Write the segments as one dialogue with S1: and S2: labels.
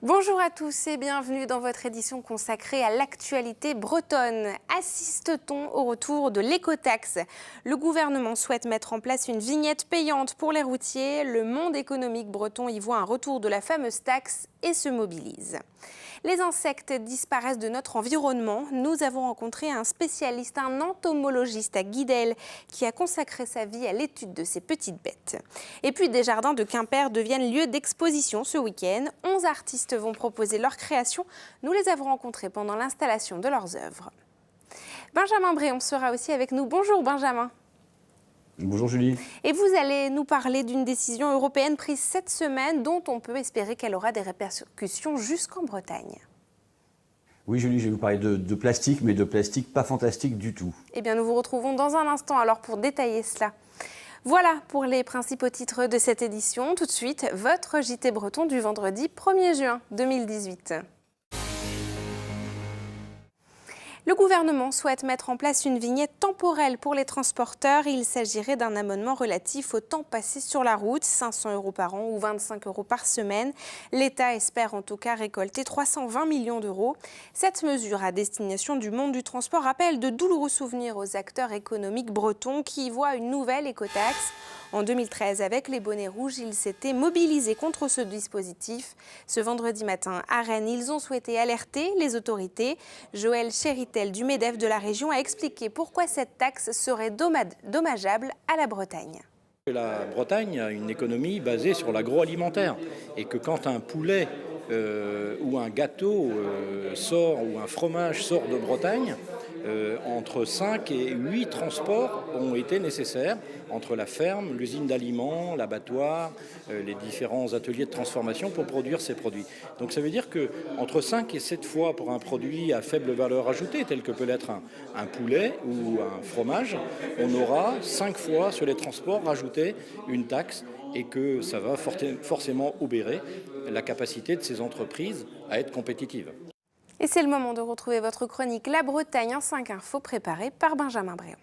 S1: Bonjour à tous et bienvenue dans votre édition consacrée à l'actualité bretonne. Assiste-t-on au retour de l'écotaxe? Le gouvernement souhaite mettre en place une vignette payante pour les routiers. Le monde économique breton y voit un retour de la fameuse taxe et se mobilise. Les insectes disparaissent de notre environnement. Nous avons rencontré un spécialiste, un entomologiste à Guidel, qui a consacré sa vie à l'étude de ces petites bêtes. Et puis des jardins de Quimper deviennent lieu d'exposition ce week-end. 11 artistes vont proposer leurs créations. Nous les avons rencontrés pendant l'installation de leurs œuvres. Benjamin Bréon sera aussi avec nous. Bonjour Benjamin.
S2: Bonjour Julie.
S1: Et vous allez nous parler d'une décision européenne prise cette semaine dont on peut espérer qu'elle aura des répercussions jusqu'en Bretagne.
S2: Oui Julie, je vais vous parler de plastique, mais de plastique pas fantastique du tout.
S1: Eh bien nous vous retrouvons dans un instant alors pour détailler cela. Voilà pour les principaux titres de cette édition. Tout de suite, votre JT Breton du vendredi 1er juin 2018. Le gouvernement souhaite mettre en place une vignette temporelle pour les transporteurs. Il s'agirait d'un amendement relatif au temps passé sur la route, 500 € par an ou 25 € par semaine. L'État espère en tout cas récolter 320 millions d'euros. Cette mesure à destination du monde du transport rappelle de douloureux souvenirs aux acteurs économiques bretons qui y voient une nouvelle écotaxe. En 2013, avec les bonnets rouges, ils s'étaient mobilisés contre ce dispositif. Ce vendredi matin, à Rennes, ils ont souhaité alerter les autorités. Joël Chéritel du MEDEF de la région a expliqué pourquoi cette taxe serait dommageable à la Bretagne.
S3: La Bretagne a une économie basée sur l'agroalimentaire et que quand un poulet ou un gâteau sort ou un fromage sort de Bretagne, entre 5 et 8 transports ont été nécessaires entre la ferme, l'usine d'aliments, l'abattoir, les différents ateliers de transformation pour produire ces produits. Donc ça veut dire qu'entre 5 et 7 fois pour un produit à faible valeur ajoutée, tel que peut l'être un poulet ou un fromage, on aura 5 fois sur les transports rajouté une taxe et que ça va forcément obérer la capacité de ces entreprises à être compétitives.
S1: Et c'est le moment de retrouver votre chronique La Bretagne en 5 infos préparée par Benjamin Bréon.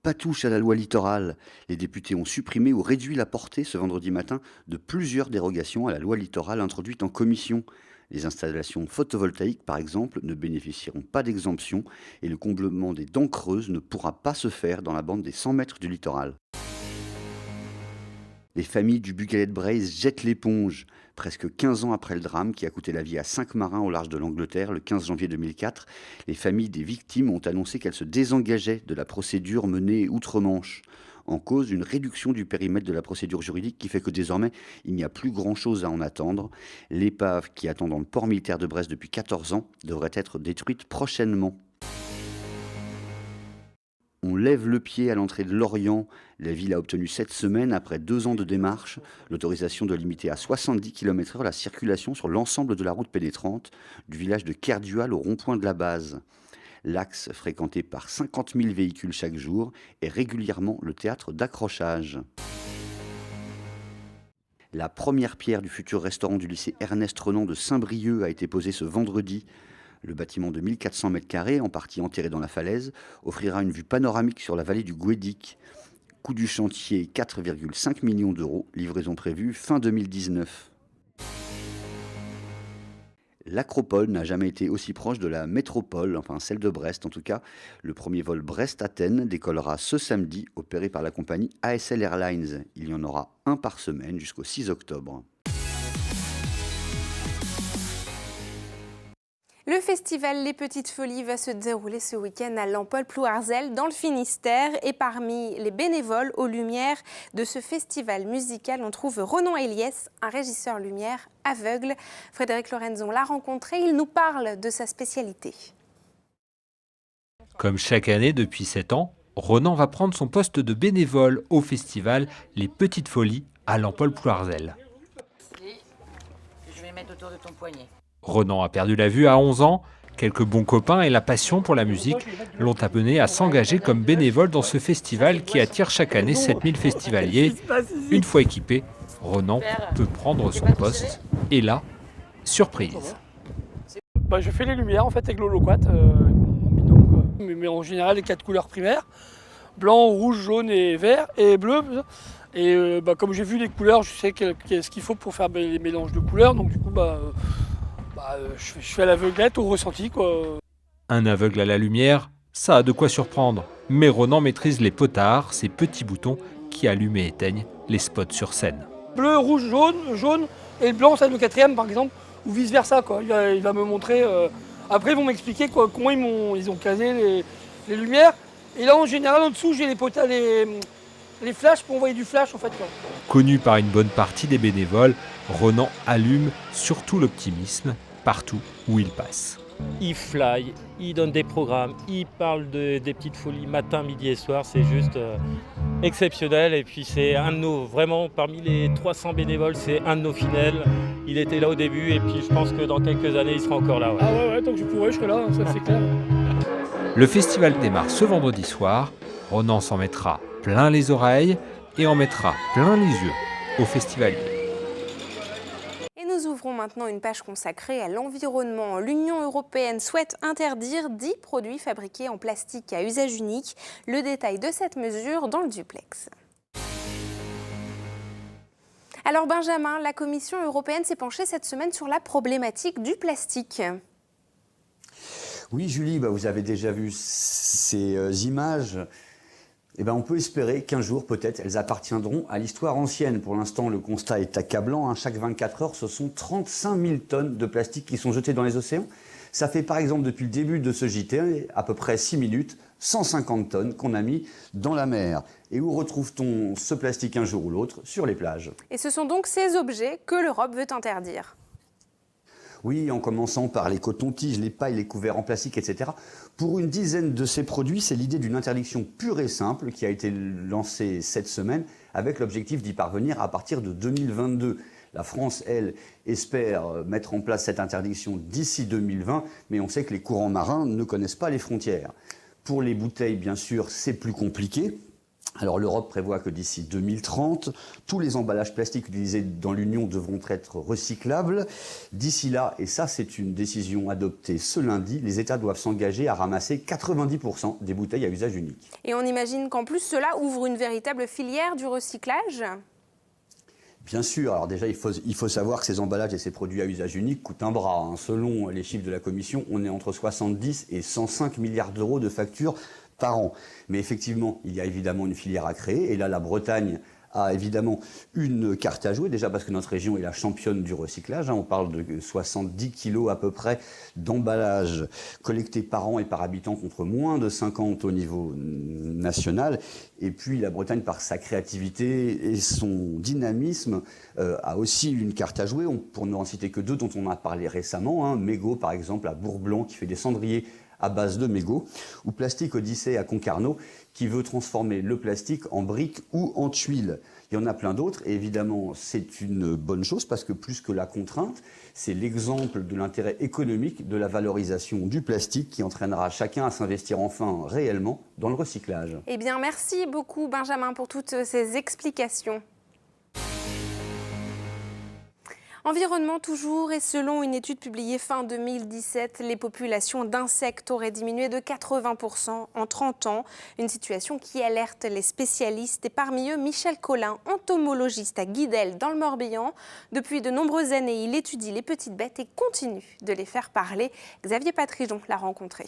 S4: Pas touche à la loi littorale. Les députés ont supprimé ou réduit la portée ce vendredi matin de plusieurs dérogations à la loi littorale introduite en commission. Les installations photovoltaïques, par exemple, ne bénéficieront pas d'exemption et le comblement des dents creuses ne pourra pas se faire dans la bande des 100 mètres du littoral. Les familles du Bugalet-Braise jettent l'éponge. Presque 15 ans après le drame qui a coûté la vie à 5 marins au large de l'Angleterre le 15 janvier 2004, les familles des victimes ont annoncé qu'elles se désengageaient de la procédure menée outre-Manche. En cause, une réduction du périmètre de la procédure juridique qui fait que désormais, il n'y a plus grand-chose à en attendre. L'épave qui attend dans le port militaire de Brest depuis 14 ans devrait être détruite prochainement. On lève le pied à l'entrée de Lorient. La ville a obtenu cette semaine, après 2 ans de démarche, l'autorisation de limiter à 70 km/h la circulation sur l'ensemble de la route pénétrante, du village de Kerdual au rond-point de la base. L'axe, fréquenté par 50 000 véhicules chaque jour, est régulièrement le théâtre d'accrochages. La première pierre du futur restaurant du lycée Ernest Renan de Saint-Brieuc a été posée ce vendredi. Le bâtiment de 1400 m², en partie enterré dans la falaise, offrira une vue panoramique sur la vallée du Gouédic. Coût du chantier 4,5 millions d'euros, livraison prévue fin 2019. L'Acropole n'a jamais été aussi proche de la métropole, enfin celle de Brest en tout cas. Le premier vol Brest-Athènes décollera ce samedi, opéré par la compagnie ASL Airlines. Il y en aura un par semaine jusqu'au 6 octobre.
S1: Le festival Les Petites Folies va se dérouler ce week-end à Lampol-Plouarzel dans le Finistère. Et parmi les bénévoles aux lumières de ce festival musical, on trouve Ronan Eliès, un régisseur lumière aveugle. Frédéric Lorenzon l'a rencontré, il nous parle de sa spécialité.
S5: Comme chaque année depuis 7 ans, Ronan va prendre son poste de bénévole au festival Les Petites Folies à Lampol-Plouarzel.
S6: Je vais mettre autour de ton poignet.
S5: Ronan a perdu la vue à 11 ans. Quelques bons copains et la passion pour la musique l'ont amené à s'engager comme bénévole dans ce festival qui attire chaque année 7000 festivaliers. Une fois équipé, Ronan peut prendre son poste. Et là, surprise.
S7: Je fais les lumières en fait avec l'holoquat, binôme, quoi. Mais en général les 4 couleurs primaires, blanc, rouge, jaune et vert et bleu. Et comme j'ai vu les couleurs, je sais qu'est-ce qu'il faut pour faire les mélanges de couleurs. Donc du coup, je fais à l'aveuglette, au ressenti, quoi.
S5: Un aveugle à la lumière, ça a de quoi surprendre. Mais Ronan maîtrise les potards, ces petits boutons qui allument et éteignent les spots sur scène.
S7: Bleu, rouge, jaune, et le blanc, c'est le 4e par exemple, ou vice versa, quoi. Il va me montrer. Après, ils vont m'expliquer comment ils ont casé les lumières. Et là, en général, en dessous, j'ai les potards, les flashs pour envoyer du flash, en fait, quoi.
S5: Connu par une bonne partie des bénévoles, Ronan allume surtout l'optimisme partout où il passe.
S8: Il fly, il donne des programmes, il parle des petites folies matin, midi et soir, c'est juste exceptionnel. Et puis c'est un de nos, vraiment parmi les 300 bénévoles, c'est un de nos fidèles. Il était là au début et puis je pense que dans quelques années, il sera encore là. Ouais.
S7: Ah ouais, tant que je pourrais, je serai là, ça c'est clair.
S5: Le festival démarre ce vendredi soir. Ronan s'en mettra plein les oreilles et en mettra plein les yeux aux festivaliers.
S1: Nous ouvrons maintenant une page consacrée à l'environnement. L'Union européenne souhaite interdire 10 produits fabriqués en plastique à usage unique. Le détail de cette mesure dans le duplex. Alors Benjamin, la Commission européenne s'est penchée cette semaine sur la problématique du plastique.
S2: Oui, Julie, vous avez déjà vu ces images. On peut espérer qu'un jour, peut-être, elles appartiendront à l'histoire ancienne. Pour l'instant, le constat est accablant. Chaque 24 heures, ce sont 35 000 tonnes de plastique qui sont jetées dans les océans. Ça fait par exemple, depuis le début de ce JT, à peu près 6 minutes, 150 tonnes qu'on a mis dans la mer. Et où retrouve-t-on ce plastique un jour ou l'autre? Sur les plages.
S1: Et ce sont donc ces objets que l'Europe veut interdire.
S2: Oui, en commençant par les cotons-tiges, les pailles, les couverts en plastique, etc. Pour une dizaine de ces produits, c'est l'idée d'une interdiction pure et simple qui a été lancée cette semaine avec l'objectif d'y parvenir à partir de 2022. La France, elle, espère mettre en place cette interdiction d'ici 2020, mais on sait que les courants marins ne connaissent pas les frontières. Pour les bouteilles, bien sûr, c'est plus compliqué. Alors l'Europe prévoit que d'ici 2030, tous les emballages plastiques utilisés dans l'Union devront être recyclables. D'ici là, et ça c'est une décision adoptée ce lundi, les États doivent s'engager à ramasser 90% des bouteilles à usage unique.
S1: Et on imagine qu'en plus cela ouvre une véritable filière du recyclage ?
S2: Bien sûr, alors déjà il faut savoir que ces emballages et ces produits à usage unique coûtent un bras. Selon les chiffres de la Commission, on est entre 70 et 105 milliards d'euros de factures par an. Mais effectivement, il y a évidemment une filière à créer. Et là, la Bretagne a évidemment une carte à jouer, déjà parce que notre région est la championne du recyclage. On parle de 70 kilos à peu près d'emballages collectés par an et par habitant contre moins de 50 au niveau national. Et puis la Bretagne, par sa créativité et son dynamisme, a aussi une carte à jouer. Pour ne citer que deux dont on a parlé récemment. Mégot, par exemple, à Bourg-Blanc, qui fait des cendriers à base de mégots, ou Plastique Odyssée à Concarneau, qui veut transformer le plastique en briques ou en tuiles. Il y en a plein d'autres, et évidemment, c'est une bonne chose, parce que plus que la contrainte, c'est l'exemple de l'intérêt économique de la valorisation du plastique qui entraînera chacun à s'investir enfin réellement dans le recyclage.
S1: Eh bien, merci beaucoup, Benjamin, pour toutes ces explications. Environnement toujours, et selon une étude publiée fin 2017, les populations d'insectes auraient diminué de 80% en 30 ans. Une situation qui alerte les spécialistes, et parmi eux Michel Collin, entomologiste à Guidel dans le Morbihan. Depuis de nombreuses années, il étudie les petites bêtes et continue de les faire parler. Xavier Patrijon l'a rencontré.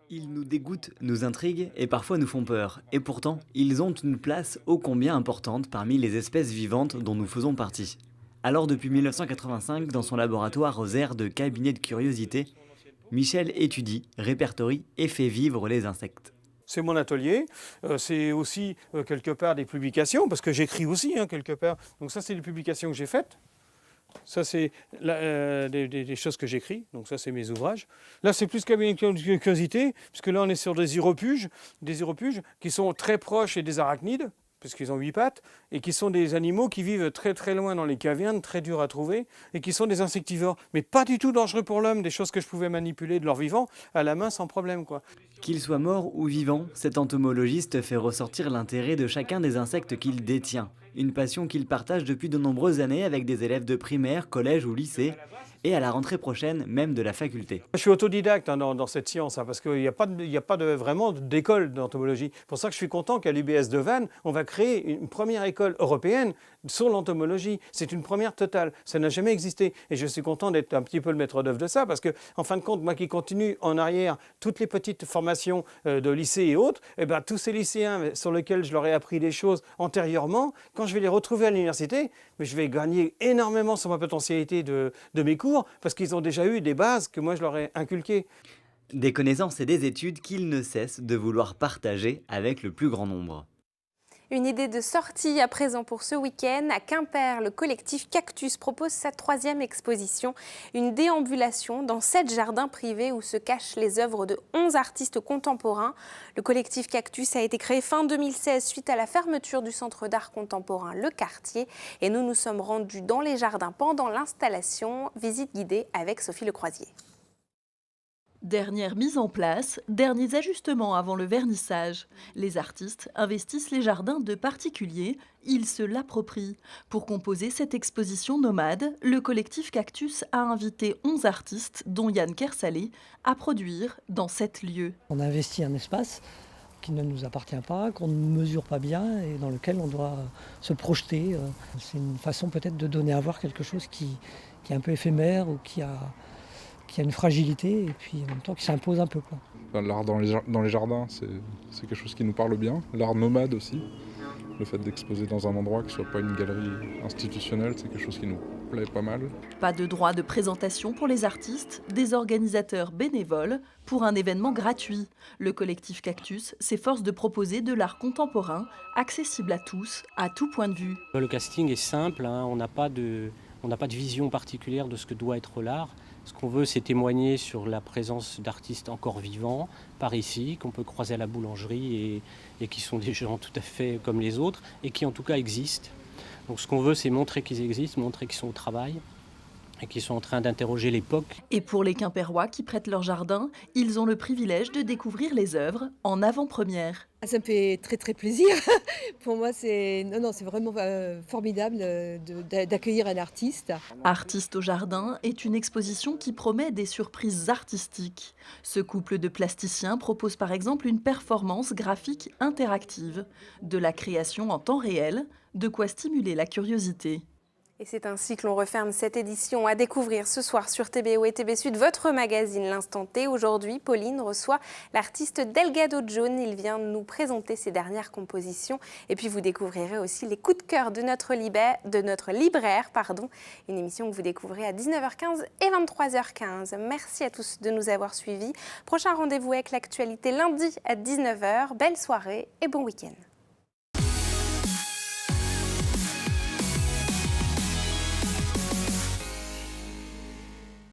S9: Ils nous dégoûtent, nous intriguent et parfois nous font peur. Et pourtant, ils ont une place ô combien importante parmi les espèces vivantes dont nous faisons partie. Alors depuis 1985, dans son laboratoire aux aires de cabinet de curiosité, Michel étudie, répertorie et fait vivre les insectes.
S10: C'est mon atelier, c'est aussi quelque part des publications, parce que j'écris aussi quelque part. Donc ça c'est des publications que j'ai faites. Ça c'est des choses que j'écris, donc ça c'est mes ouvrages. Là c'est plus cabinet de curiosité, puisque là on est sur des uropuges qui sont très proches et des arachnides, puisqu'ils ont 8 pattes, et qui sont des animaux qui vivent très très loin dans les cavernes, très durs à trouver, et qui sont des insectivores, mais pas du tout dangereux pour l'homme, des choses que je pouvais manipuler de leur vivant à la main sans problème, quoi.
S9: Qu'il soit mort ou vivant, cet entomologiste fait ressortir l'intérêt de chacun des insectes qu'il détient. Une passion qu'il partage depuis de nombreuses années avec des élèves de primaire, collège ou lycée. et à la rentrée prochaine même de la faculté.
S10: Je suis autodidacte dans cette science, parce qu'il n'y a pas vraiment d'école d'entomologie. C'est pour ça que je suis content qu'à l'UBS de Vannes, on va créer une première école européenne sur l'entomologie. C'est une première totale. Ça n'a jamais existé. Et je suis content d'être un petit peu le maître d'œuvre de ça, parce que, en fin de compte, moi qui continue en arrière toutes les petites formations de lycée et autres, tous ces lycéens sur lesquels je leur ai appris des choses antérieurement, quand je vais les retrouver à l'université, je vais gagner énormément sur ma potentialité de mes cours, parce qu'ils ont déjà eu des bases que moi je leur ai inculquées.
S9: Des connaissances et des études qu'ils ne cessent de vouloir partager avec le plus grand nombre.
S1: Une idée de sortie à présent pour ce week-end. À Quimper, le collectif Cactus propose sa 3e exposition. Une déambulation dans 7 jardins privés où se cachent les œuvres de 11 artistes contemporains. Le collectif Cactus a été créé fin 2016 suite à la fermeture du centre d'art contemporain Le Quartier. Et nous nous sommes rendus dans les jardins pendant l'installation. Visite guidée avec Sophie Lecroisier.
S11: Dernière mise en place, derniers ajustements avant le vernissage. Les artistes investissent les jardins de particuliers, ils se l'approprient. Pour composer cette exposition nomade, le collectif Cactus a invité 11 artistes, dont Yann Kersalé, à produire dans 7 lieux.
S7: On a investi un espace qui ne nous appartient pas, qu'on ne mesure pas bien et dans lequel on doit se projeter. C'est une façon peut-être de donner à voir quelque chose qui est un peu éphémère ou qui a une fragilité et puis en même temps qui s'impose un peu, quoi.
S12: L'art dans les jardins, c'est quelque chose qui nous parle bien. L'art nomade aussi. Le fait d'exposer dans un endroit qui ne soit pas une galerie institutionnelle, c'est quelque chose qui nous plaît pas mal.
S11: Pas de droit de présentation pour les artistes, des organisateurs bénévoles pour un événement gratuit. Le collectif Cactus s'efforce de proposer de l'art contemporain accessible à tous, à tout point de vue.
S13: Le casting est simple, on n'a pas de vision particulière de ce que doit être l'art. Ce qu'on veut, c'est témoigner sur la présence d'artistes encore vivants par ici, qu'on peut croiser à la boulangerie et qui sont des gens tout à fait comme les autres et qui en tout cas existent. Donc ce qu'on veut, c'est montrer qu'ils existent, montrer qu'ils sont au travail et qu'ils sont en train d'interroger l'époque.
S11: Et pour les Quimpérois qui prêtent leur jardin, ils ont le privilège de découvrir les œuvres en avant-première.
S14: Ça me fait très très plaisir. Pour moi, c'est vraiment formidable d'accueillir un artiste.
S11: Artiste au jardin est une exposition qui promet des surprises artistiques. Ce couple de plasticiens propose par exemple une performance graphique interactive, de la création en temps réel, de quoi stimuler la curiosité.
S1: Et c'est ainsi que l'on referme cette édition à découvrir ce soir sur TBO et TB Sud, votre magazine L'Instant T. Aujourd'hui, Pauline reçoit l'artiste Delgado John. Il vient nous présenter ses dernières compositions. Et puis vous découvrirez aussi les coups de cœur de notre libraire. Une émission que vous découvrez à 19h15 et 23h15. Merci à tous de nous avoir suivis. Prochain rendez-vous avec l'actualité lundi à 19h. Belle soirée et bon week-end.